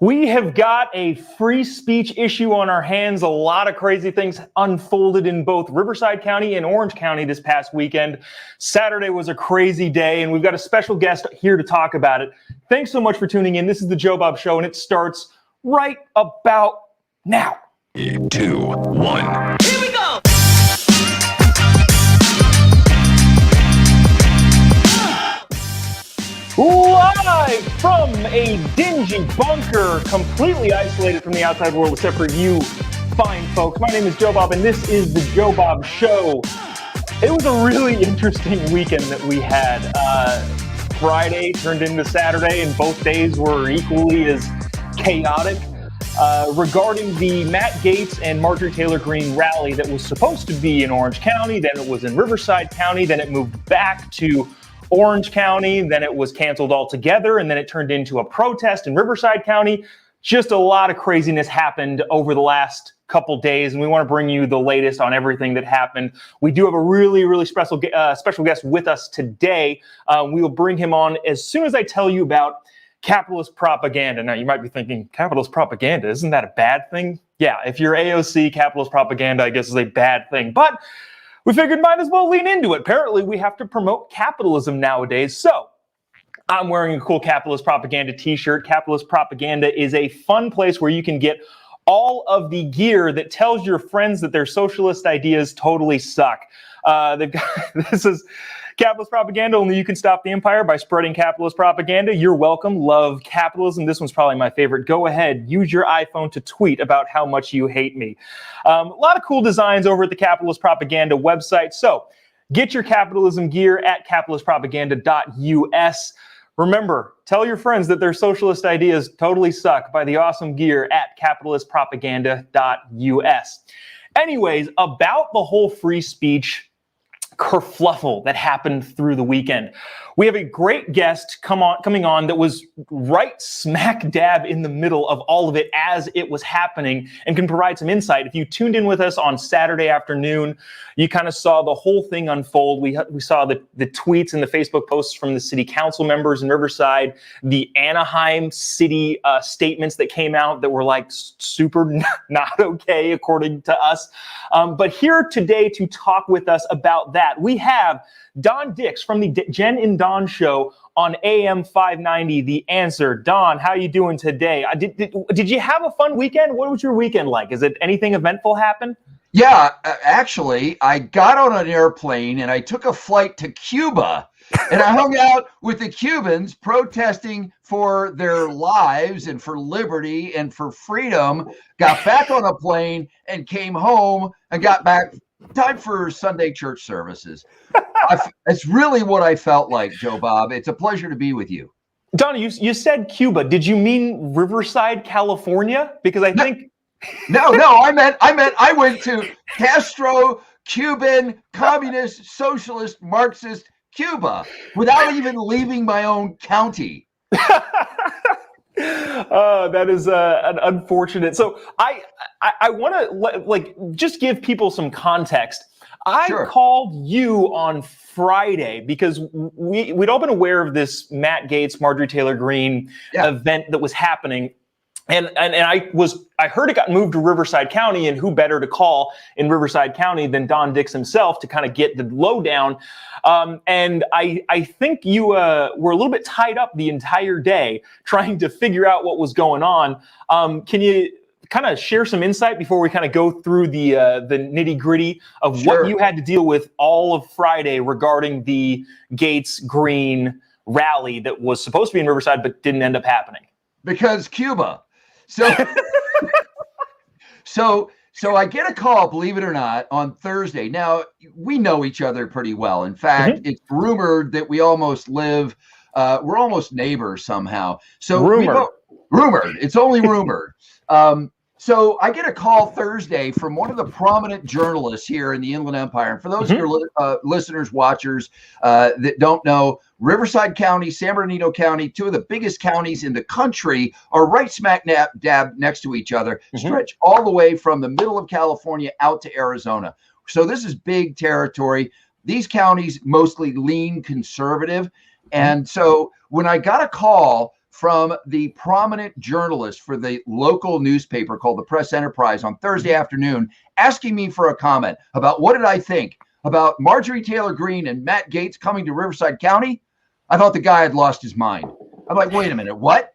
We have got a free speech issue on our hands. A lot of crazy things unfolded in both Riverside County and Orange County this past weekend. Saturday was a crazy day, and we've got a special guest here to talk about it. Thanks so much for tuning in. This is the Joe Bob Show, and it starts right about now. 3, 2, 1. Here we go! Live from a dingy bunker, completely isolated from the outside world except for you fine folks. My name is Joe Bob, and this is the Joe Bob Show. It was a really interesting weekend that we had. Friday turned into Saturday, and both days were equally as chaotic. Regarding the Matt Gaetz and Marjorie Taylor Greene rally that was supposed to be in Orange County, then it was in Riverside County, then it moved back to Orange County, then it was canceled altogether, and then it turned into a protest in Riverside County. Just a lot of craziness happened over the last couple days, and we want to bring you the latest on everything that happened. We do have a really special guest with us today. We will bring him on as soon as I tell you about capitalist propaganda. Now, you might be thinking, capitalist propaganda, isn't that a bad thing? Yeah, if you're AOC, capitalist propaganda, I guess, is a bad thing. But we figured might as well lean into it. Apparently, we have to promote capitalism nowadays. So I'm wearing a cool capitalist propaganda t-shirt. Capitalist propaganda is a fun place where you can get all of the gear that tells your friends that their socialist ideas totally suck. This is capitalist propaganda. Only you can stop the empire by spreading capitalist propaganda. You're welcome. Love capitalism. This one's probably my favorite. Go ahead. Use your iPhone to tweet about how much you hate me. A lot of cool designs over at the Capitalist Propaganda website. So get your capitalism gear at capitalistpropaganda.us. Remember, tell your friends that their socialist ideas totally suck by the awesome gear at capitalistpropaganda.us. Anyways, about the whole free speech kerfluffle that happened through the weekend. We have a great guest coming on that was right smack dab in the middle of all of it as it was happening and can provide some insight. If you tuned in with us on Saturday afternoon, you kind of saw the whole thing unfold. We saw the tweets and the Facebook posts from the city council members in Riverside, the Anaheim city statements that came out that were like super not okay according to us. But here today to talk with us about that, we have Don Dix from the Jen and Don show on AM 590, The Answer. Don, how you doing today? Did you have a fun weekend? What was your weekend like? Is it anything eventful happen? Yeah, actually, I got on an airplane and I took a flight to Cuba and I hung out with the Cubans protesting for their lives and for liberty and for freedom. Got back on a plane and came home and got back. Time for Sunday church services. It's really what I felt like, Joe Bob. It's a pleasure to be with you. Don, you said Cuba. Did you mean Riverside, California? Because I think... No, I meant I went to Castro, Cuban, communist, socialist, Marxist Cuba without even leaving my own county. That is an unfortunate. So I want to just give people some context. Sure. Called you on Friday because we'd all been aware of this Matt Gaetz, Marjorie Taylor Greene event that was happening. And I heard it got moved to Riverside County, and who better to call in Riverside County than Don Dix himself to kind of get the lowdown. And I think you were a little bit tied up the entire day trying to figure out what was going on. Can you kind of share some insight before we kind of go through the nitty gritty of what you had to deal with all of Friday regarding the Gaetz Greene rally that was supposed to be in Riverside but didn't end up happening? Because Cuba. So I get a call, believe it or not, on Thursday. Now, we know each other pretty well. In fact, It's rumored that we almost live, we're almost neighbors somehow. So rumored. It's only rumored. So I get a call Thursday from one of the prominent journalists here in the Inland Empire. And for those of your listeners, watchers that don't know, Riverside County, San Bernardino County, two of the biggest counties in the country, are right smack dab next to each other, stretch all the way from the middle of California out to Arizona. So this is big territory. These counties mostly lean conservative. And so when I got a call from the prominent journalist for the local newspaper called the Press Enterprise on Thursday afternoon, asking me for a comment about what did I think about Marjorie Taylor Greene and Matt Gaetz coming to Riverside County. I thought the guy had lost his mind. I'm like, wait a minute, what?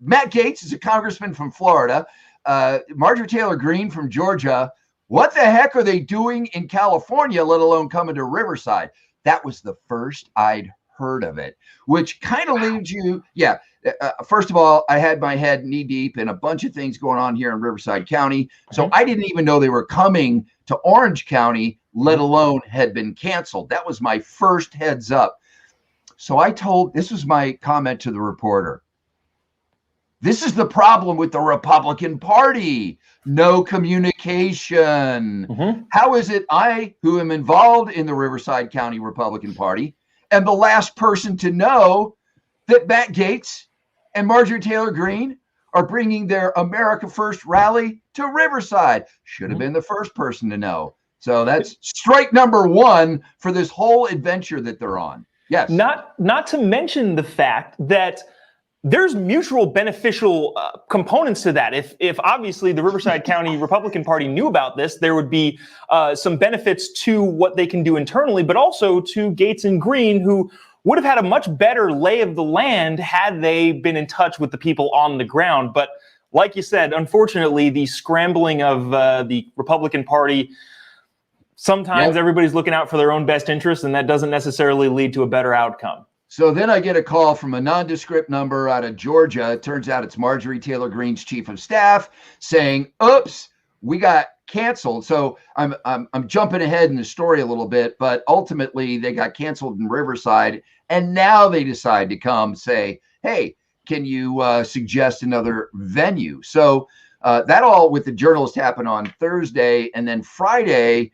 Matt Gaetz is a congressman from Florida. Marjorie Taylor Greene from Georgia. What the heck are they doing in California, let alone coming to Riverside? That was the first I'd heard of it, which kind of leaves you, first of all, I had my head knee deep in a bunch of things going on here in Riverside County. So I didn't even know they were coming to Orange County, let alone had been canceled. That was my first heads up. So this was my comment to the reporter. This is the problem with the Republican Party. No communication. How is it I, who am involved in the Riverside County Republican Party, am the last person to know that Matt Gaetz and Marjorie Taylor Greene are bringing their America First rally to Riverside? Should have been the first person to know. So that's strike number one for this whole adventure that they're on. Yes. Not to mention the fact that there's mutual beneficial components to that. If obviously the Riverside County Republican Party knew about this, there would be some benefits to what they can do internally, but also to Gaetz and Greene, who would have had a much better lay of the land had they been in touch with the people on the ground. But like you said, unfortunately, the scrambling of the Republican Party, sometimes everybody's looking out for their own best interests, and that doesn't necessarily lead to a better outcome. So then I get a call from a nondescript number out of Georgia. It turns out it's Marjorie Taylor Greene's chief of staff saying, oops, we got canceled. So I'm jumping ahead in the story a little bit, but ultimately they got canceled in Riverside. And now they decide to come say, hey, can you suggest another venue? So that all with the journalist happened on Thursday. And then Friday,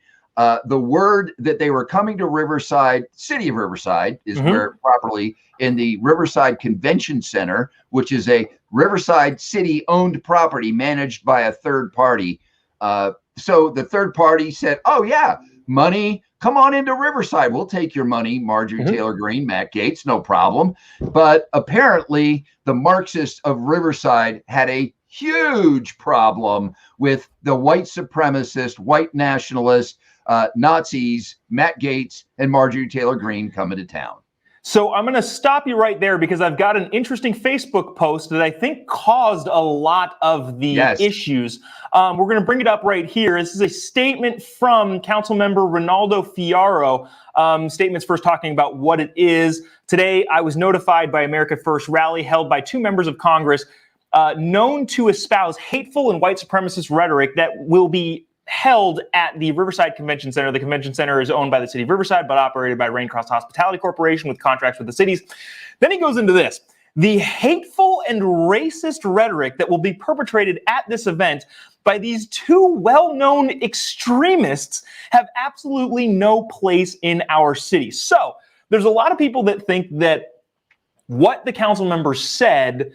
the word that they were coming to Riverside, city of Riverside is where properly, in the Riverside Convention Center, which is a Riverside city owned property managed by a third party. So the third party said, oh yeah, money, come on into Riverside. We'll take your money, Marjorie Taylor Greene, Matt Gaetz, no problem. But apparently the Marxists of Riverside had a huge problem with the white supremacist, white nationalist, Nazis, Matt Gaetz, and Marjorie Taylor Greene coming to town. So I'm going to stop you right there because I've got an interesting Facebook post that I think caused a lot of the issues. We're going to bring it up right here. This is a statement from Councilmember Ronaldo Fiaro. Statements first talking about what it is. Today, I was notified by America First rally held by two members of Congress known to espouse hateful and white supremacist rhetoric that will be held at the Riverside Convention Center. The convention center is owned by the city of Riverside, but operated by Raincross Hospitality Corporation with contracts with the cities. Then he goes into this. The hateful and racist rhetoric that will be perpetrated at this event by these two well-known extremists have absolutely no place in our city. So there's a lot of people that think that what the council members said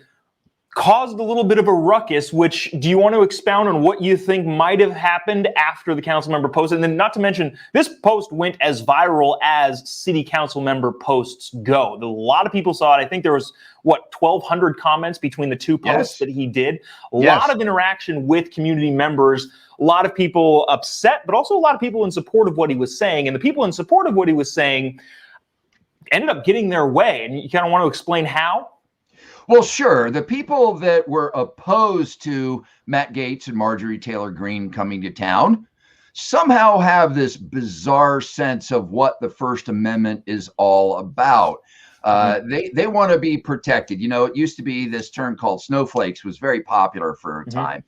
caused a little bit of a ruckus, which, do you want to expound on what you think might have happened after the council member posted? And then not to mention, this post went as viral as city council member posts go. A lot of people saw it. I think there was, 1,200 comments between the two posts that he did. A lot of interaction with community members, a lot of people upset, but also a lot of people in support of what he was saying. And the people in support of what he was saying ended up getting their way. And you kind of want to explain how? Well, sure. The people that were opposed to Matt Gaetz and Marjorie Taylor Greene coming to town somehow have this bizarre sense of what the First Amendment is all about. They want to be protected. You know, it used to be this term called snowflakes was very popular for a time.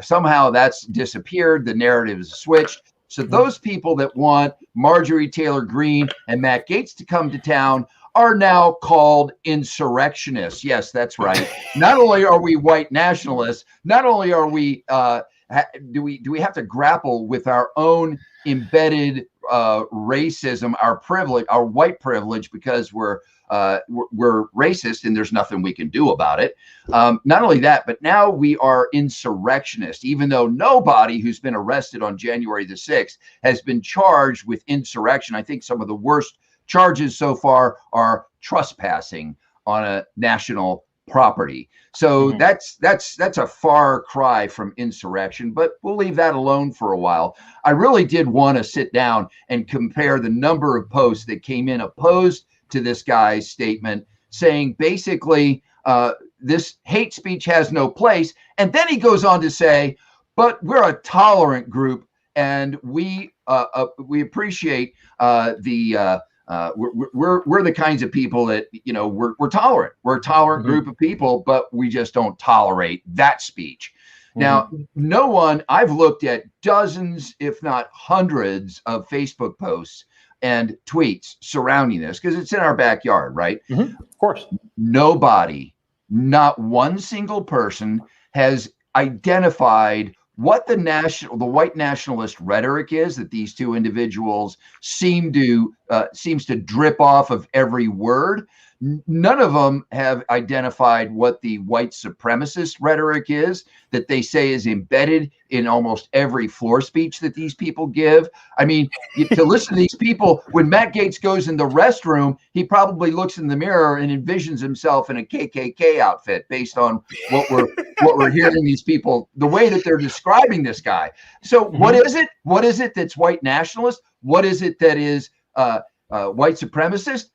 Somehow that's disappeared. The narrative is switched. So those people that want Marjorie Taylor Greene and Matt Gaetz to come to town are now called insurrectionists. Yes, that's right. Not only are we white nationalists, not only are we do we have to grapple with our own embedded racism, our privilege, our white privilege, because we're racist and there's nothing we can do about it. Not only that, but now we are insurrectionists, even though nobody who's been arrested on January the 6th has been charged with insurrection. I think some of the worst charges so far are trespassing on a national property. So that's a far cry from insurrection, but we'll leave that alone for a while. I really did want to sit down and compare the number of posts that came in opposed to this guy's statement, saying basically this hate speech has no place. And then he goes on to say, but we're a tolerant group, and we appreciate we're the kinds of people that, we're tolerant. We're a tolerant group of people, but we just don't tolerate that speech. Now, I've looked at dozens, if not hundreds, of Facebook posts and tweets surrounding this because it's in our backyard, right? Of course. Nobody, not one single person has identified what the white nationalist rhetoric is that these two individuals seems to drip off of every word. None of them have identified what the white supremacist rhetoric is that they say is embedded in almost every floor speech that these people give. I mean, to listen to these people, when Matt Gaetz goes in the restroom, he probably looks in the mirror and envisions himself in a KKK outfit based on what we're hearing these people, the way that they're describing this guy. So what is it? What is it that's white nationalist? What is it that is white supremacist?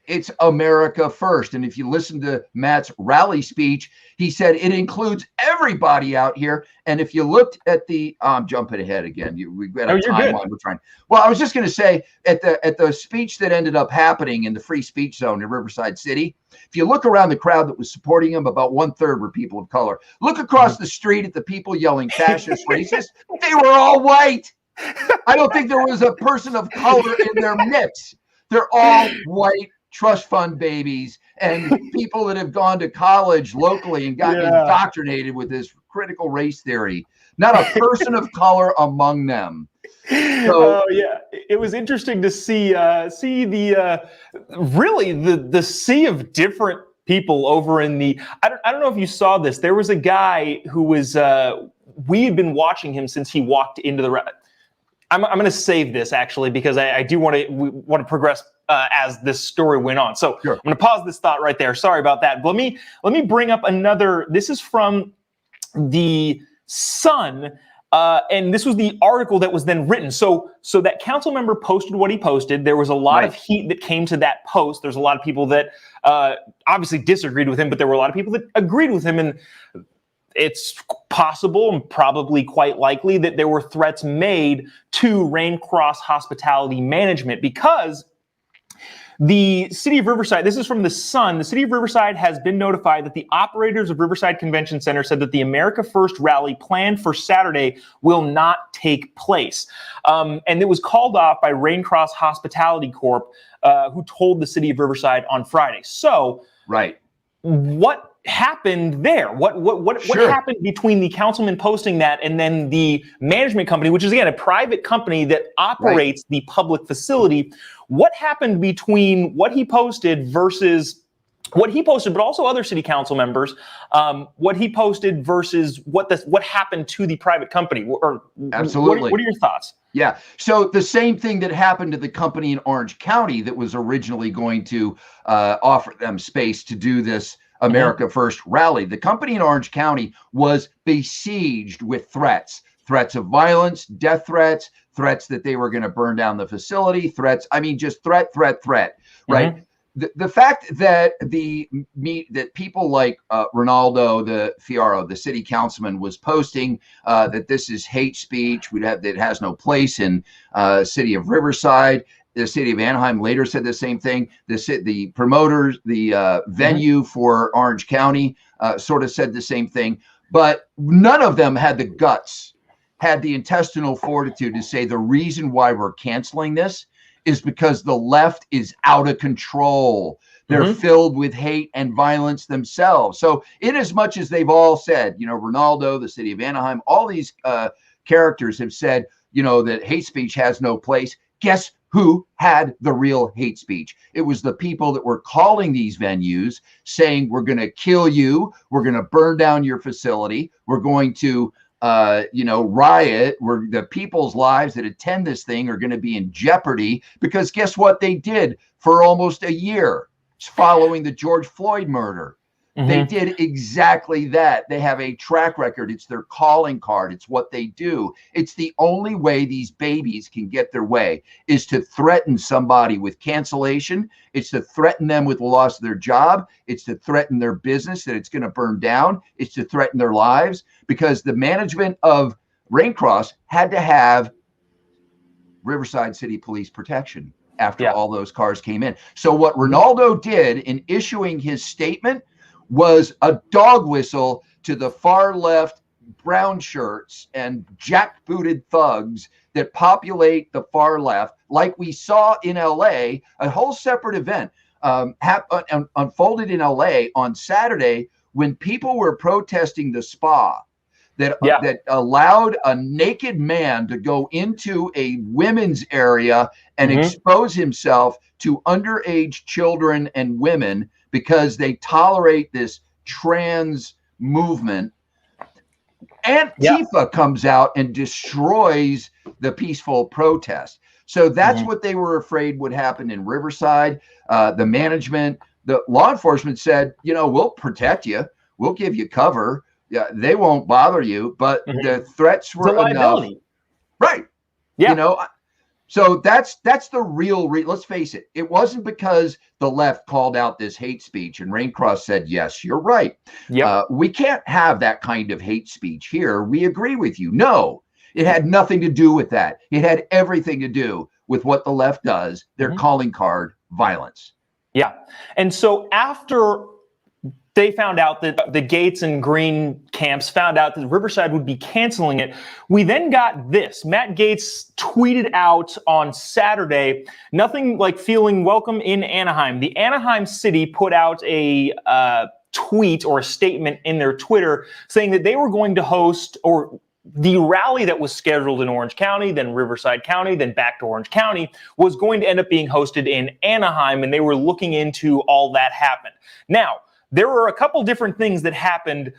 It's America first. And if you listen to Matt's rally speech, he said it includes everybody out here. And if you looked at I'm jumping ahead again. We've got a timeline we're trying. Well, I was just going to say at the speech that ended up happening in the free speech zone in Riverside City, if you look around the crowd that was supporting him, about 1/3 were people of color. Look across the street at the people yelling fascist, racist. They were all white. I don't think there was a person of color in their midst. They're all white trust fund babies and people that have gone to college locally and gotten indoctrinated with this critical race theory. Not a person of color among them. So, it was interesting to see the sea of different people over in the. I don't know if you saw this. There was a guy who was. We had been watching him since he walked into the. I'm going to save this actually because I do want to progress as this story went on. So I'm going to pause this thought right there. Sorry about that. But let me bring up another. This is from the Sun, and this was the article that was then written. So that council member posted what he posted. There was a lot of heat that came to that post. There's a lot of people that obviously disagreed with him, but there were a lot of people that agreed with him. And it's possible and probably quite likely that there were threats made to Raincross Hospitality Management because the city of Riverside, this is from the Sun, the city of Riverside has been notified that the operators of Riverside Convention Center said that the America First rally planned for Saturday will not take place. And it was called off by Raincross Hospitality Corp, who told the city of Riverside on Friday. So, what happened there? What happened between the councilman posting that and then the management company, which is again a private company that operates the public facility? What happened between what he posted versus what he posted, but also other city council members, what he posted versus what happened to the private company? Or absolutely, what are your thoughts? Yeah. So the same thing that happened to the company in Orange County that was originally going to offer them space to do this America First rally. The company in Orange County was besieged with threats of violence, death threats that they were going to burn down the facility, just threat, right? The fact that that people like Ronaldo, the Fiaro, the city councilman, was posting that this is hate speech, that has no place in city of Riverside. The city of Anaheim later said the same thing. The promoters, the venue for Orange County sort of said the same thing. But none of them had the guts, had the intestinal fortitude to say the reason why we're canceling this is because the left is out of control. They're filled with hate and violence themselves. So in as much as they've all said, Ronaldo, the city of Anaheim, all these characters have said, that hate speech has no place. Guess who had the real hate speech? It was the people that were calling these venues saying, we're going to kill you. We're going to burn down your facility. We're going to riot, where the people's lives that attend this thing are going to be in jeopardy, because guess what they did for almost a year following the George Floyd murder? They did exactly that. They have a track record. It's their calling card. It's what they do. It's the only way these babies can get their way is to threaten somebody with cancellation. It's to threaten them with the loss of their job. It's to threaten their business that it's going to burn down. It's to threaten their lives, because the management of Raincross had to have Riverside City Police protection after all those cars came in. So what Ronaldo did in issuing his statement was a dog whistle to the far left brown shirts and jackbooted thugs that populate the far left, like we saw in LA. A whole separate event unfolded in LA on Saturday when people were protesting the spa that allowed a naked man to go into a women's area and expose himself to underage children and women because they tolerate this trans movement. Antifa comes out and destroys the peaceful protest. So that's what they were afraid would happen in Riverside. The management, the law enforcement said, we'll protect you. We'll give you cover. Yeah, they won't bother you, but the threats were enough. Right. Yeah. So that's the real let's face it. It wasn't because the left called out this hate speech and Raincross said, yes, you're right. We can't have that kind of hate speech here. We agree with you. No, it had nothing to do with that. It had everything to do with what the left does. Their calling card, violence. Yeah. And so after they found out that the Gates and Green camps found out that Riverside would be canceling it, we then got this. Matt Gaetz tweeted out on Saturday, nothing like feeling welcome in Anaheim. The Anaheim city put out a tweet or a statement in their Twitter saying that they were going to host the rally that was scheduled in Orange County, then Riverside County, then back to Orange County, was going to end up being hosted in Anaheim, and they were looking into all that happened. Now, there were a couple different things that happened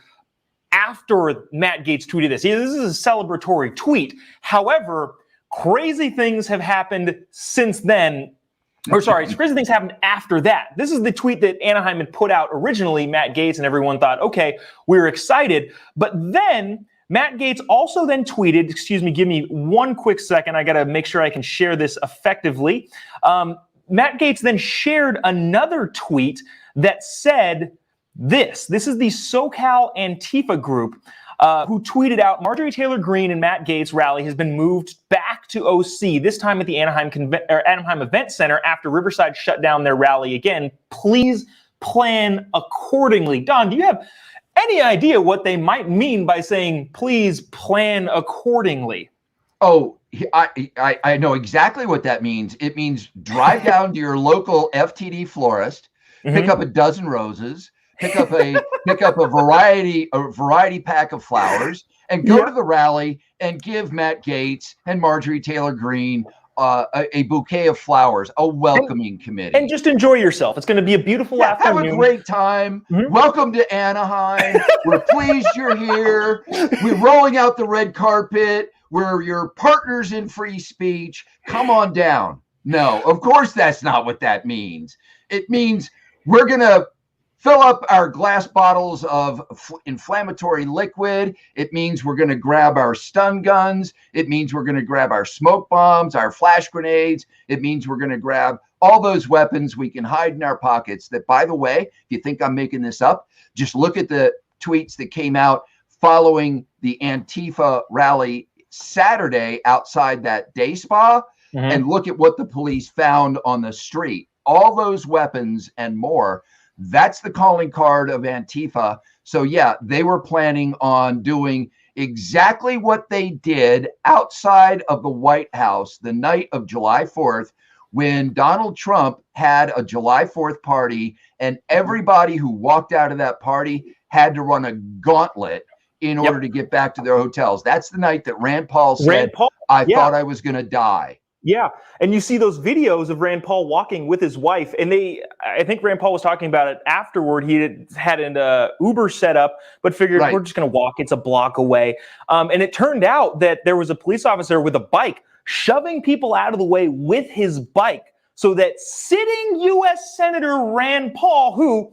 after Matt Gaetz tweeted this. This is a celebratory tweet. However, crazy things have happened since then. Crazy things happened after that. This is the tweet that Anaheim had put out originally, Matt Gaetz, and everyone thought, okay, we're excited. But then Matt Gaetz also then tweeted, give me one quick second. I got to make sure I can share this effectively. Matt Gaetz then shared another tweet that said this is the SoCal Antifa group who tweeted out, Marjorie Taylor Greene and Matt Gaetz rally has been moved back to OC, this time at the Anaheim Event Center after Riverside shut down their rally again. Please plan accordingly. Don, do you have any idea what they might mean by saying, please plan accordingly? Oh, I know exactly what that means. It means drive down to your local FTD florist, pick up a dozen roses, pick up a variety pack of flowers, and go to the rally and give Matt Gaetz and Marjorie Taylor Greene a bouquet of flowers, a welcoming committee. And just enjoy yourself. It's going to be a beautiful afternoon. Have a great time. Welcome to Anaheim. We're pleased you're here. We're rolling out the red carpet. We're your partners in free speech. Come on down. No, of course that's not what that means. It means we're going to fill up our glass bottles of inflammatory liquid. It means we're going to grab our stun guns. It means we're going to grab our smoke bombs, our flash grenades. It means we're going to grab all those weapons we can hide in our pockets that, by the way, if you think I'm making this up, just look at the tweets that came out following the Antifa rally Saturday outside that day spa and look at what the police found on the street. All those weapons and more. That's the calling card of Antifa. So yeah, they were planning on doing exactly what they did outside of the White House the night of July 4th, when Donald Trump had a July 4th party and everybody who walked out of that party had to run a gauntlet in order to get back to their hotels. That's the night that Rand Paul said, I thought I was going to die. Yeah. And you see those videos of Rand Paul walking with his wife. And I think Rand Paul was talking about it afterward. He had an Uber set up, but figured we're just going to walk. It's a block away. And it turned out that there was a police officer with a bike shoving people out of the way with his bike so that sitting U.S. Senator Rand Paul, who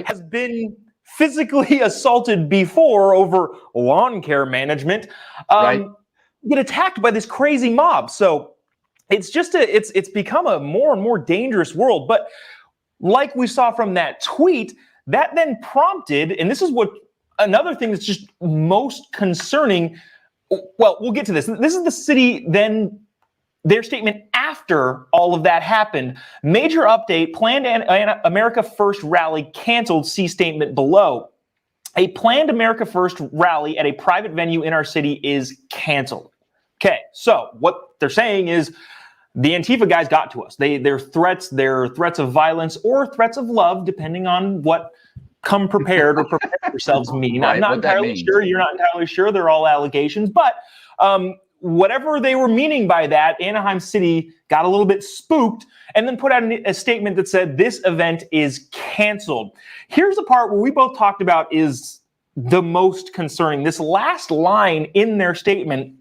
has been physically assaulted before over lawn care management, Right. get attacked by this crazy mob. So it's just it's become a more and more dangerous world. But like we saw from that tweet, that then prompted, and this is what another thing that's just most concerning. Well, we'll get to this. This is the city then, their statement after all of that happened. Major update, planned America First rally canceled, see statement below. A planned America First rally at a private venue in our city is canceled. Okay, so what they're saying is the Antifa guys got to us. Their threats of violence or threats of love, depending on what come prepared or prepare yourselves mean. Right, I'm not entirely sure. You're not entirely sure. They're all allegations. But whatever they were meaning by that, Anaheim City got a little bit spooked and then put out a statement that said this event is canceled. Here's the part where we both talked about is the most concerning. This last line in their statement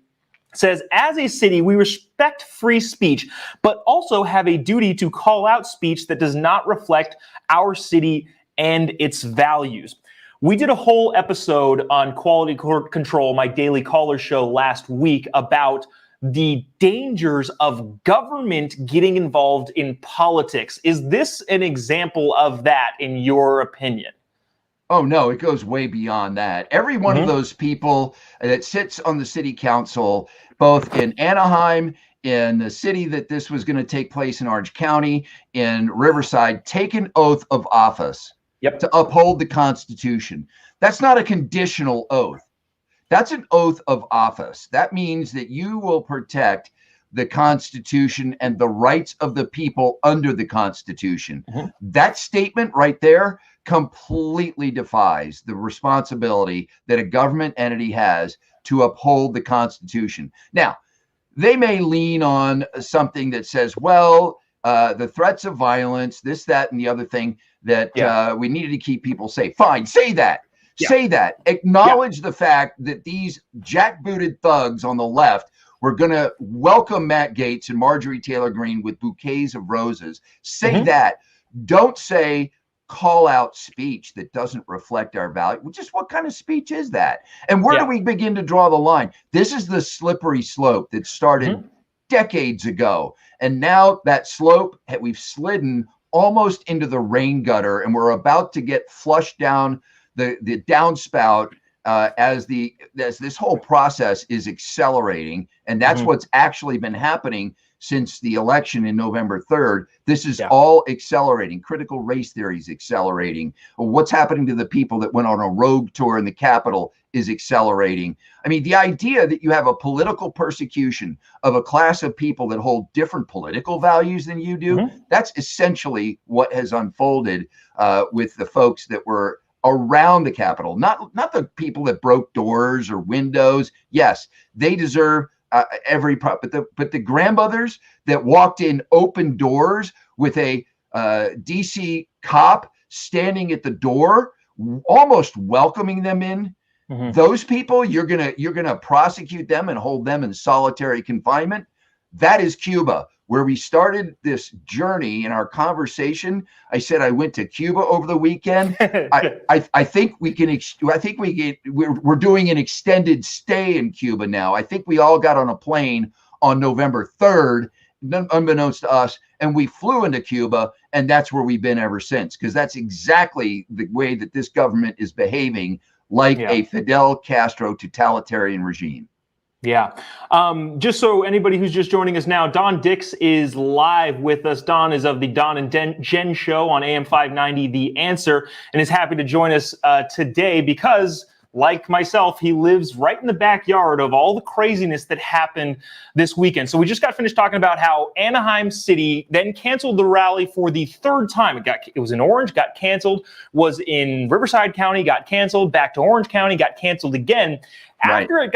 says, as a city, we respect free speech, but also have a duty to call out speech that does not reflect our city and its values. We did a whole episode on quality control, my daily caller show last week, about the dangers of government getting involved in politics. Is this an example of that, in your opinion? Oh, no, it goes way beyond that. Every one of those people that sits on the city council, both in Anaheim, in the city that this was going to take place in Orange County, in Riverside, take an oath of office to uphold the Constitution. That's not a conditional oath. That's an oath of office. That means that you will protect the Constitution and the rights of the people under the Constitution. That statement right there completely defies the responsibility that a government entity has to uphold the Constitution. Now, they may lean on something that says, well, the threats of violence, this, that, and the other thing, that we needed to keep people safe. Fine, say that. Say that. Acknowledge the fact that these jackbooted thugs on the left were going to welcome Matt Gaetz and Marjorie Taylor Greene with bouquets of roses. Say that. Don't say call out speech that doesn't reflect our value. Just what kind of speech is that? And where do we begin to draw the line? This is the slippery slope that started decades ago. And now that slope, we've slidden almost into the rain gutter, and we're about to get flushed down the downspout as this whole process is accelerating. And that's what's actually been happening since the election in November 3rd. This is all accelerating. Critical race theory is accelerating. What's happening to the people that went on a rogue tour in the Capitol is accelerating. I mean, the idea that you have a political persecution of a class of people that hold different political values than you do, that's essentially what has unfolded with the folks that were around the Capitol, not the people that broke doors or windows. Yes, they deserve every prop, but the grandmothers that walked in open doors with a DC cop standing at the door, almost welcoming them in. Those people, you're gonna prosecute them and hold them in solitary confinement. That is Cuba, where we started this journey in our conversation. I said I went to Cuba over the weekend. I think we can. We're doing an extended stay in Cuba now. I think we all got on a plane on November 3rd, unbeknownst to us, and we flew into Cuba, and that's where we've been ever since. Because that's exactly the way that this government is behaving, like a Fidel Castro totalitarian regime. Yeah. Just so anybody who's just joining us now, Don Dix is live with us. Don is of the Don and Jen show on AM 590, The Answer, and is happy to join us today because, like myself, he lives right in the backyard of all the craziness that happened this weekend. So we just got finished talking about how Anaheim City then canceled the rally for the third time. It was in Orange, got canceled, was in Riverside County, got canceled, back to Orange County, got canceled again. After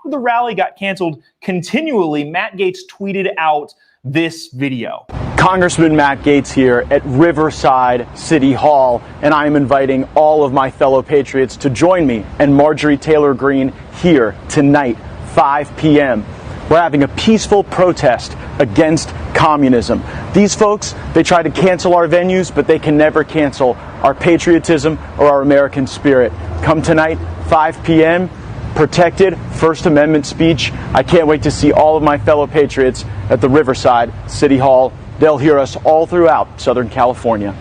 the rally got canceled continually, Matt Gaetz tweeted out this video. Congressman Matt Gaetz here at Riverside City Hall, and I am inviting all of my fellow patriots to join me and Marjorie Taylor Greene here tonight, 5 p.m. We're having a peaceful protest against communism. These folks, they try to cancel our venues, but they can never cancel our patriotism or our American spirit. Come tonight, 5 p.m., protected First Amendment speech. I can't wait to see all of my fellow patriots at the Riverside City Hall. They'll hear us all throughout Southern California.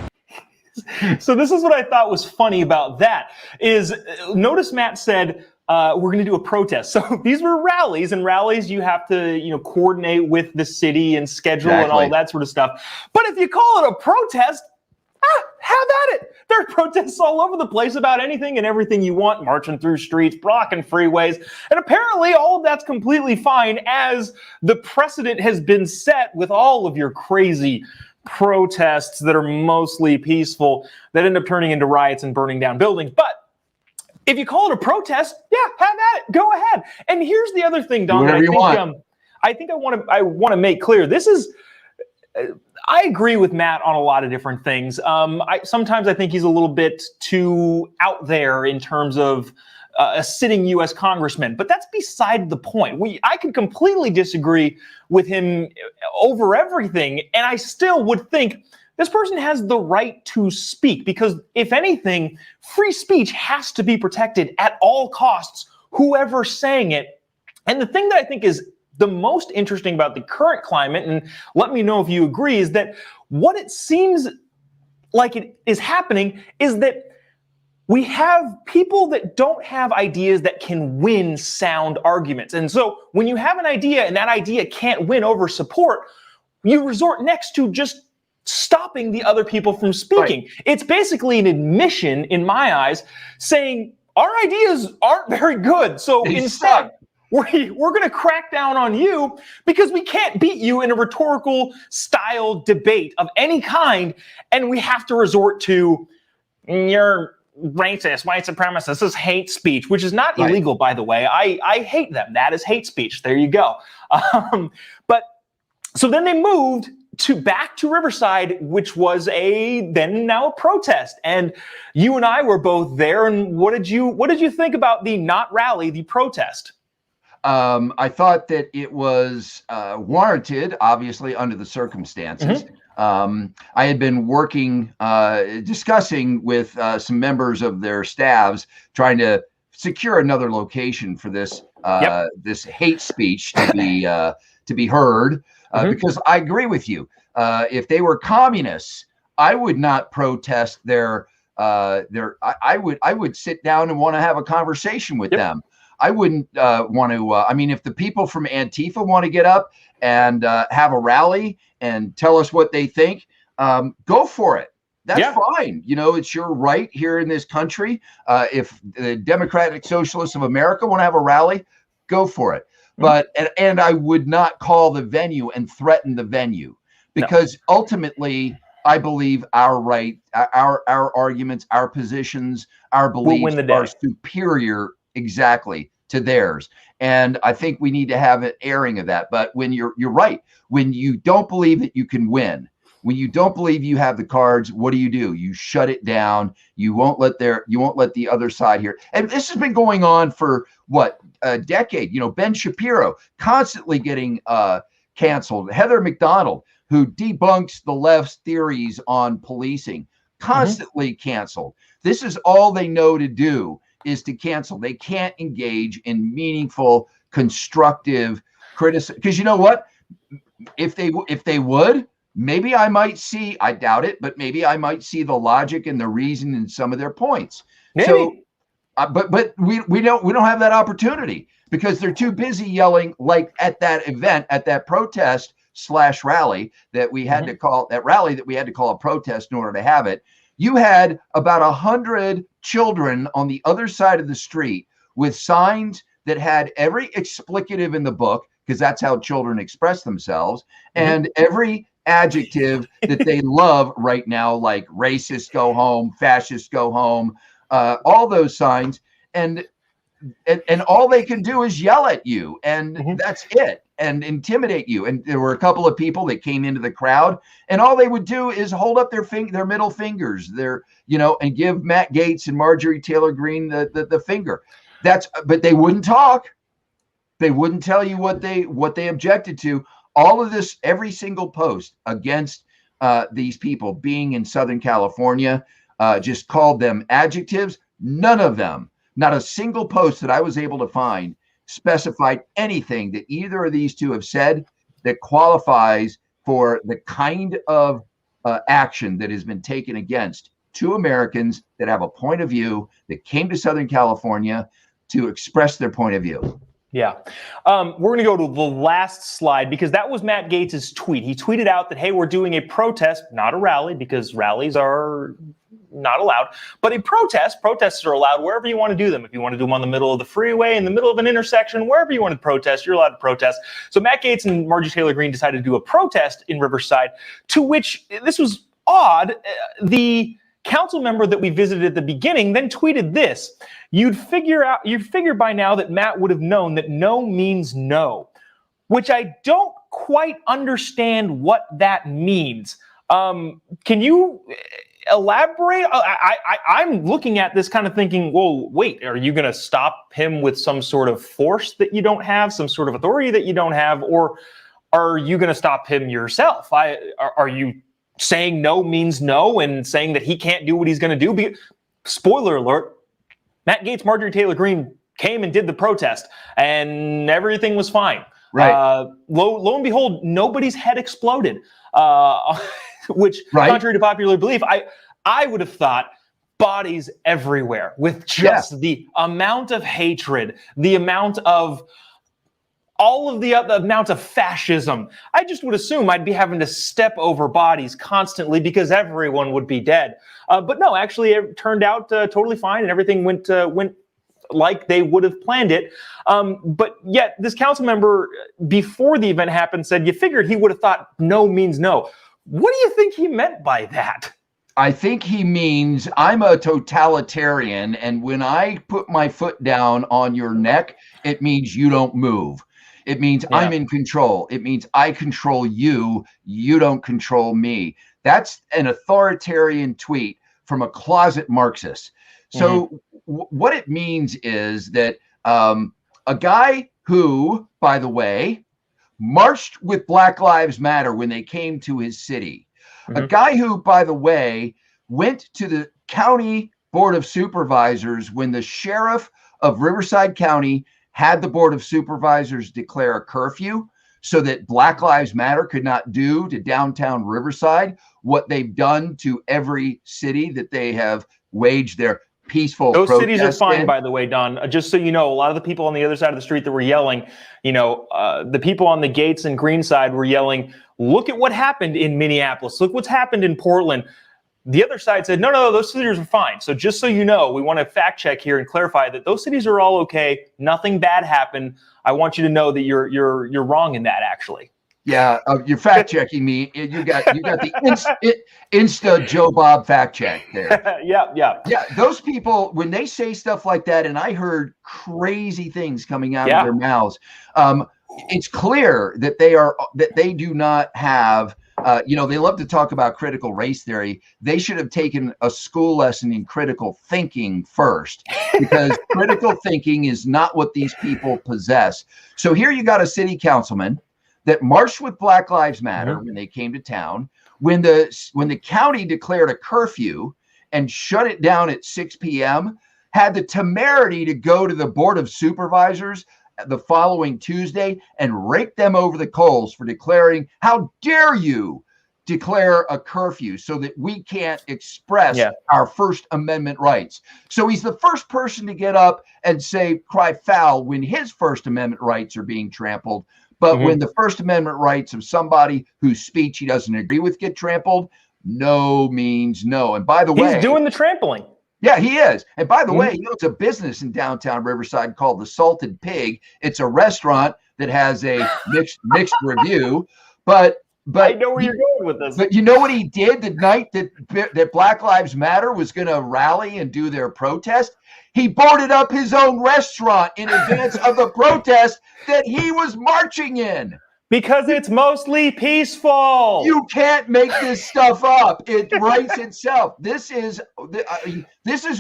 So this is what I thought was funny about that is, notice Matt said, we're going to do a protest. So these were rallies, and rallies you have to, coordinate with the city and schedule and all that sort of stuff. But if you call it a protest, have at it. There are protests all over the place about anything and everything you want, marching through streets, blocking freeways. And apparently all of that's completely fine, as the precedent has been set with all of your crazy protests that are mostly peaceful that end up turning into riots and burning down buildings. But if you call it a protest, yeah, have at it. Go ahead. And here's the other thing, Don, that I think I want to make clear. This is I agree with Matt on a lot of different things. Sometimes I think he's a little bit too out there in terms of a sitting U.S. congressman, but that's beside the point. I could completely disagree with him over everything, and I still would think this person has the right to speak, because if anything, free speech has to be protected at all costs, whoever's saying it. And the thing that I think is the most interesting about the current climate, and let me know if you agree, is that what it seems like it is happening is that we have people that don't have ideas that can win sound arguments. And so when you have an idea and that idea can't win over support, you resort next to just stopping the other people from speaking. Right. It's basically an admission, in my eyes, saying our ideas aren't very good. So instead, we're going to crack down on you because we can't beat you in a rhetorical style debate of any kind. And we have to resort to you're racist, white supremacist. This is hate speech, which is not illegal, by the way. I hate them. That is hate speech. There you go. But so then they moved back to Riverside, which was now a protest. And you and I were both there. And what did you think about the not rally, the protest? I thought that it was warranted, obviously, under the circumstances. Mm-hmm. I had been discussing with some members of their staffs, trying to secure another location for this this hate speech to be heard. Because I agree with you. If they were communists, I would not protest their. I would sit down and want to have a conversation with them. I wouldn't want to. I mean, if the people from Antifa want to get up and have a rally and tell us what they think, go for it. That's fine. It's your right here in this country. If the Democratic Socialists of America want to have a rally, go for it. But and I would not call the venue and threaten the venue, because ultimately I believe our right, our arguments, our positions, our beliefs are superior exactly to theirs. And I think we need to have an airing of that. But when you're right, when you don't believe that you can win, when you don't believe you have the cards, what do? You shut it down. You won't let the other side hear. And this has been going on for a decade. Ben Shapiro constantly getting canceled. Heather McDonald, who debunks the left's theories on policing, constantly canceled. This is all they know to do, is to cancel. They can't engage in meaningful, constructive criticism. Because you know what? If they would, maybe I might see, I doubt it, but maybe I might see the logic and the reason in some of their points. Maybe. So, but we don't have that opportunity, because they're too busy yelling, like at that event, at that protest / rally that we had to call a protest in order to have it. You had about 100 children on the other side of the street with signs that had every explicative in the book, because that's how children express themselves, and every adjective that they love right now, like racist go home, fascist go home, all those signs, and all they can do is yell at you, and that's it, and intimidate you. And there were a couple of people that came into the crowd, and all they would do is hold up their middle fingers, and give Matt Gaetz and Marjorie Taylor Greene the finger. But they wouldn't talk. They wouldn't tell you what they objected to. all of this, every single post against these people being in Southern California, just called them adjectives. None of them, not a single post that I was able to find, specified anything that either of these two have said that qualifies for the kind of action that has been taken against two Americans that have a point of view, that came to Southern California to express their point of view. Yeah. We're going to go to the last slide because that was Matt Gaetz's tweet. He tweeted out that, hey, we're doing a protest, not a rally, because rallies are not allowed, but a protest. Protests are allowed wherever you want to do them. If you want to do them on the middle of the freeway, in the middle of an intersection, wherever you want to protest, you're allowed to protest. So Matt Gaetz and Marjorie Taylor Greene decided to do a protest in Riverside, to which, this was odd, the council member that we visited at the beginning then tweeted this: you'd figure by now that Matt would have known that no means no, which I don't quite understand what that means. Can you elaborate? I'm looking at this kind of thinking, well, wait, are you going to stop him with some sort of force that you don't have, some sort of authority that you don't have, or are you going to stop him yourself? Are you saying no means no and saying that he can't do what he's going to do? Spoiler alert, Matt Gaetz, Marjorie Taylor Greene came and did the protest and everything was fine. Right. Lo and behold, nobody's head exploded, which, right, contrary to popular belief, I would have thought bodies everywhere with just the amount of hatred, the amount of all of the amount of fascism. I just would assume I'd be having to step over bodies constantly because everyone would be dead. But no, actually, it turned out totally fine, and everything went like they would have planned it. But yet, this council member, before the event happened, said you figured he would have thought no means no. What do you think he meant by that? I think he means I'm a totalitarian, and when I put my foot down on your neck, it means you don't move. It means I'm in control. It means I control you. You don't control me. That's an authoritarian tweet from a closet Marxist. So what it means is that a guy who, by the way, marched with Black Lives Matter when they came to his city, a guy who, by the way, went to the county board of supervisors when the sheriff of Riverside County had the board of supervisors declare a curfew so that Black Lives Matter could not do to downtown Riverside what they've done to every city that they have waged their peaceful protest. Those cities are fine, in. by the way, Don. Just so you know, a lot of the people on the other side of the street that were yelling, the people on the Gaetz and Green side were yelling, look at what happened in Minneapolis. Look what's happened in Portland. The other side said, no, those cities are fine. So just so you know, we want to fact check here and clarify that those cities are all okay. Nothing bad happened. I want you to know that you're wrong in that, actually. Yeah, you're fact checking me. You got the Insta Joe Bob fact check there. Yeah. Those people, when they say stuff like that, and I heard crazy things coming out of their mouths, it's clear that they do not have. They love to talk about critical race theory. They should have taken a school lesson in critical thinking first, because critical thinking is not what these people possess. So here you got a city councilman that marched with Black Lives Matter when they came to town, when the county declared a curfew and shut it down at 6 p.m., had the temerity to go to the board of supervisors the following Tuesday and rake them over the coals for declaring, how dare you declare a curfew so that we can't express our First Amendment rights. So he's the first person to get up and say, cry foul when his First Amendment rights are being trampled. But when the First Amendment rights of somebody whose speech he doesn't agree with get trampled, no means no. And by the way, he's doing the trampling. Yeah, he is. And by the way, it's a business in downtown Riverside called the Salted Pig. It's a restaurant that has a mixed review. But I know where you're going with this. But you know what he did the night that Black Lives Matter was going to rally and do their protest? He boarded up his own restaurant in advance of the protest that he was marching in. Because it's mostly peaceful. You can't make this stuff up. It writes itself. This is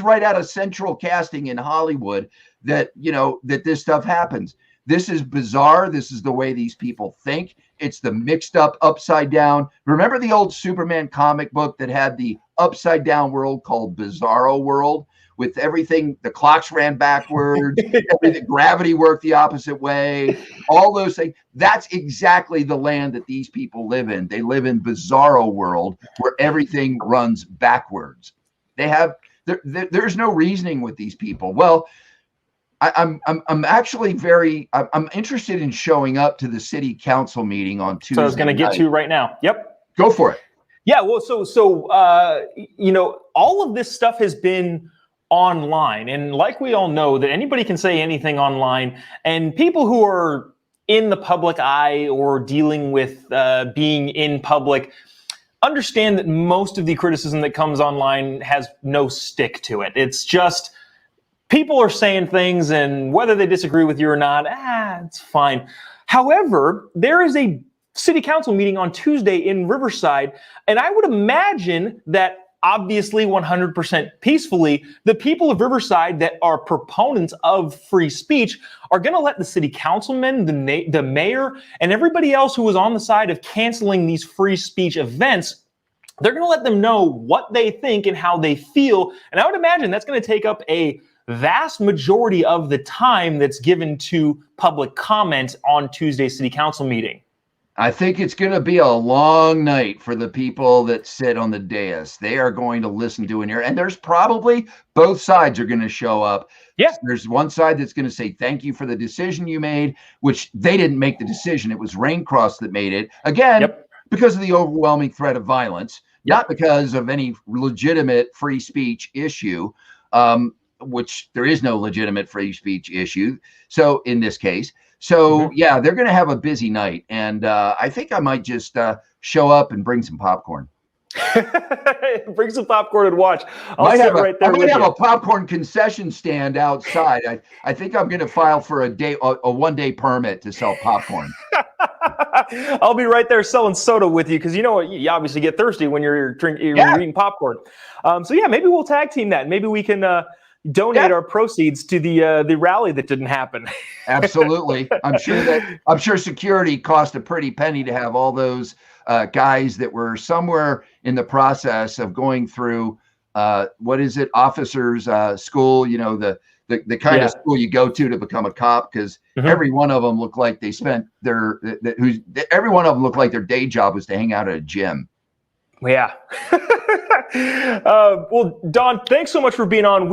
right out of central casting in Hollywood that this stuff happens. This is bizarre. This is the way these people think. It's the mixed up upside down. Remember the old Superman comic book that had the upside down world called Bizarro World, with everything, the clocks ran backwards, everything, gravity worked the opposite way, all those things. That's exactly the land that these people live in. They live in Bizarro World where everything runs backwards. There's no reasoning with these people. Well, I'm actually I'm interested in showing up to the city council meeting on Tuesday. So I was going to get to right now. Yep. Go for it. Yeah. Well, all of this stuff has been online, and like we all know that anybody can say anything online, and people who are in the public eye or dealing with being in public understand that most of the criticism that comes online has no stick to it. It's just people are saying things, and whether they disagree with you or not, it's fine. However, there is a city council meeting on Tuesday in Riverside, and I would imagine that obviously 100% peacefully, the people of Riverside that are proponents of free speech are going to let the city councilmen, the mayor, and everybody else who was on the side of canceling these free speech events, they're going to let them know what they think and how they feel. And I would imagine that's going to take up a vast majority of the time that's given to public comment on Tuesday's city council meeting. I think it's going to be a long night for the people that sit on the dais. They are going to listen to and hear, and there's probably both sides are going to show up. Yeah. There's one side that's going to say, thank you for the decision you made, which they didn't make the decision. It was Raincross that made it. Again, because of the overwhelming threat of violence, not because of any legitimate free speech issue, which there is no legitimate free speech issue. So in this case, yeah, they're going to have a busy night, and I think I might just show up and bring some popcorn. Bring some popcorn and watch. I might have a popcorn concession stand outside. I think I'm going to file for a 1 day permit to sell popcorn. I'll be right there selling soda with you, because you know what, you obviously get thirsty when you're eating popcorn. So yeah, maybe we'll tag team that. Maybe we can donate our proceeds to the rally that didn't happen. Absolutely. I'm sure security cost a pretty penny to have all those guys that were somewhere in the process of going through officers school, the kind of school you go to become a cop, because every one of them looked like they spent every one of them looked like their day job was to hang out at a gym. Yeah. Well, Don, thanks so much for being on.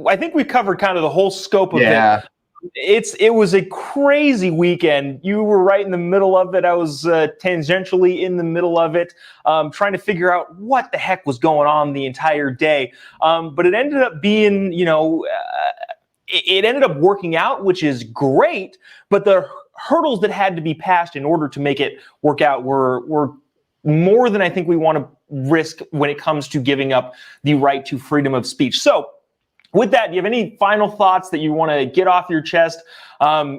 I think we covered kind of the whole scope of it. It was a crazy weekend. You were right in the middle of it. I was tangentially in the middle of it, trying to figure out what the heck was going on the entire day. But it ended up being, it ended up working out, which is great. But the hurdles that had to be passed in order to make it work out were more than I think we want to risk when it comes to giving up the right to freedom of speech. So with that, do you have any final thoughts that you want to get off your chest? I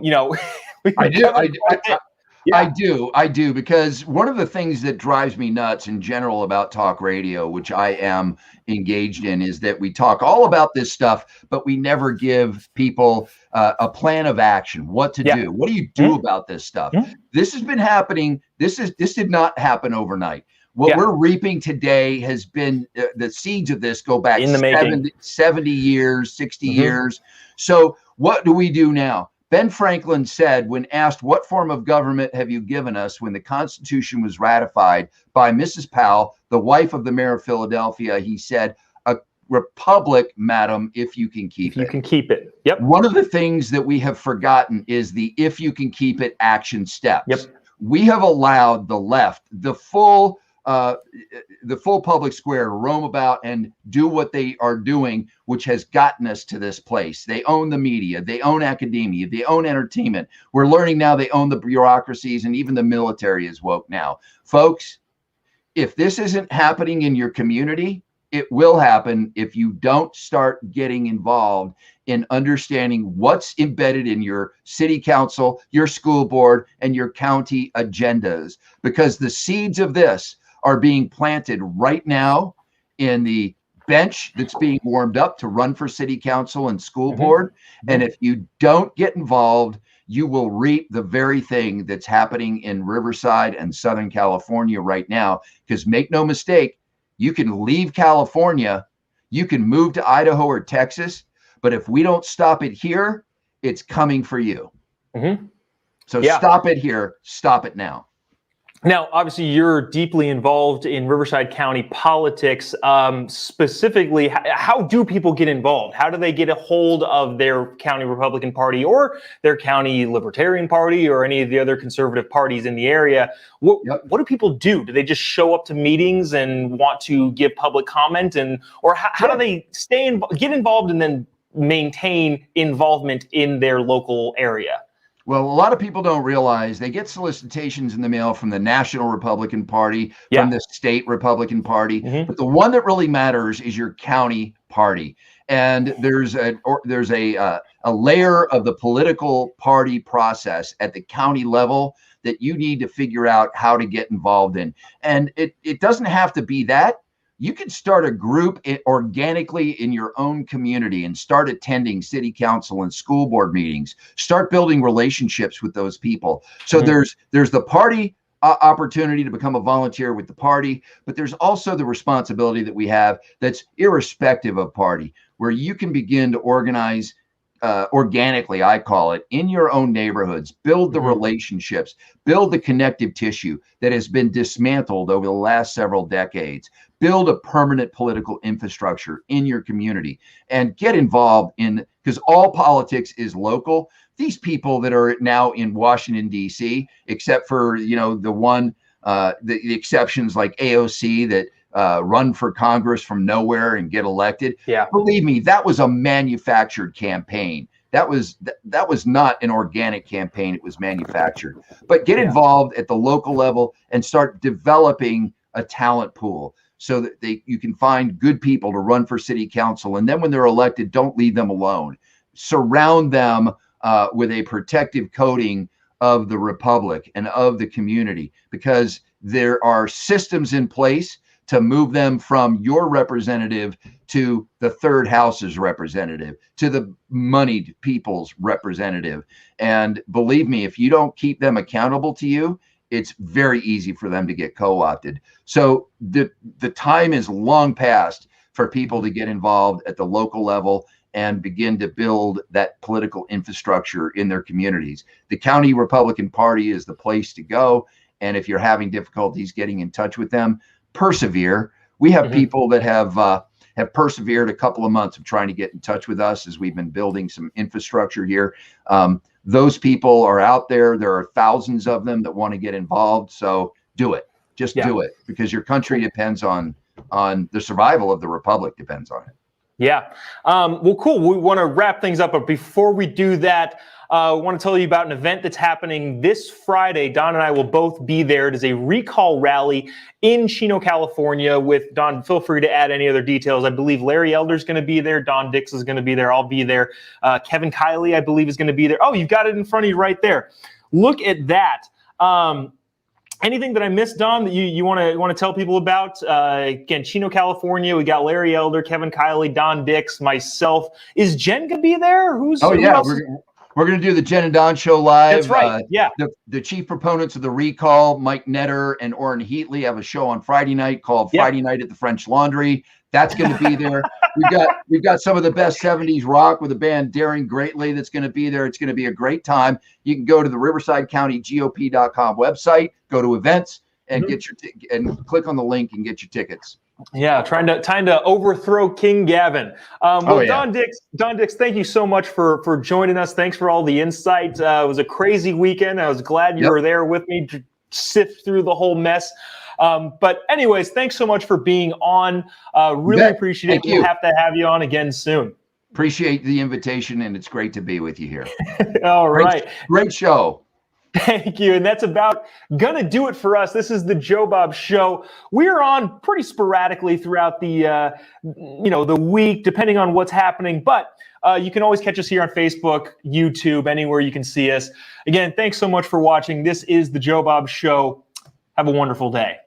do, because one of the things that drives me nuts in general about talk radio, which I am engaged in, is that we talk all about this stuff, but we never give people a plan of action, what to do. What do you do about this stuff? This has been happening. This did not happen overnight. What we're reaping today has been the seeds of this go back 70 years, 60 years. So what do we do now? Ben Franklin said, when asked, what form of government have you given us, when the Constitution was ratified by Mrs. Powell, the wife of the mayor of Philadelphia, he said, a republic, madam, if you can keep it. You can keep it. Yep. One of the things that we have forgotten is the if you can keep it action steps. Yep. We have allowed the left, the full public square to roam about and do what they are doing, which has gotten us to this place. They own the media, they own academia, they own entertainment. We're learning now they own the bureaucracies, and even the military is woke now. Folks, if this isn't happening in your community, it will happen if you don't start getting involved in understanding what's embedded in your city council, your school board, and your county agendas, because the seeds of this are being planted right now in the bench that's being warmed up to run for city council and school board. And if you don't get involved, you will reap the very thing that's happening in Riverside and Southern California right now. Because make no mistake, you can leave California, you can move to Idaho or Texas, but if we don't stop it here, it's coming for you. So stop it here, stop it now. Now, obviously, you're deeply involved in Riverside County politics. Specifically, how do people get involved? How do they get a hold of their county Republican Party or their county Libertarian Party or any of the other conservative parties in the area? What do people do? Do they just show up to meetings and want to give public comment? Or how do they get involved and then maintain involvement in their local area? Well, a lot of people don't realize they get solicitations in the mail from the National Republican Party, from the state Republican Party, but the one that really matters is your county party. And there's a layer of the political party process at the county level that you need to figure out how to get involved in. And it doesn't have to be that. You can start a group organically in your own community and start attending city council and school board meetings. Start building relationships with those people. So there's the party opportunity to become a volunteer with the party, but there's also the responsibility that we have that's irrespective of party, where you can begin to organize organically, I call it, in your own neighborhoods, build the relationships, build the connective tissue that has been dismantled over the last several decades, build a permanent political infrastructure in your community, and get involved in, because all politics is local. These people that are now in Washington, D.C., except for, the exceptions like AOC that run for Congress from nowhere and get elected. Believe me, that was a manufactured campaign. That was not an organic campaign. It was manufactured. But get involved at the local level and start developing a talent pool so that you can find good people to run for city council. And then when they're elected, don't leave them alone. Surround them with a protective coating of the republic and of the community, because there are systems in place to move them from your representative to the third house's representative, to the moneyed people's representative. And believe me, if you don't keep them accountable to you, it's very easy for them to get co-opted. So the time is long past for people to get involved at the local level and begin to build that political infrastructure in their communities. The county Republican Party is the place to go. And if you're having difficulties getting in touch with them, persevere. We have people that have persevered a couple of months of trying to get in touch with us as we've been building some infrastructure here. Those people are out there. There are thousands of them that want to get involved. So do it. Just do it, because your country depends on the survival of the republic depends on it. Yeah. Well, cool. We want to wrap things up. But before we do that, I want to tell you about an event that's happening this Friday. Don and I will both be there. It is a recall rally in Chino, California with Don. Feel free to add any other details. I believe Larry Elder's going to be there. Don Dix is going to be there. I'll be there. Kevin Kiley, I believe, is going to be there. Oh, you've got it in front of you right there. Look at that. Anything that I missed, Don, that you want to tell people about? Again, Chino, California. We got Larry Elder, Kevin Kiley, Don Dix, myself. Is Jen gonna be there? Who else? We're going to do the Jen and Don show live. That's right. The chief proponents of the recall, Mike Netter and Orrin Heatley, have a show on Friday night called Friday Night at the French Laundry. That's going to be there. We've got some of the best 70s rock with the band Daring Greatly that's going to be there. It's going to be a great time. You can go to the RiversideCountyGOP.com website, go to events, and get and click on the link and get your tickets. Yeah, trying to overthrow King Gavin. Don Dix, thank you so much for joining us. Thanks for all the insight. It was a crazy weekend. I was glad you were there with me to sift through the whole mess. But anyways, thanks so much for being on. Really appreciate it. We'll have to have you on again soon. Appreciate the invitation, and it's great to be with you here. All right. Great show. Thank you. And that's about gonna do it for us. This is the Joe Bob Show. We're on pretty sporadically throughout the the week, depending on what's happening. But you can always catch us here on Facebook, YouTube, anywhere you can see us. Again, thanks so much for watching. This is the Joe Bob Show. Have a wonderful day.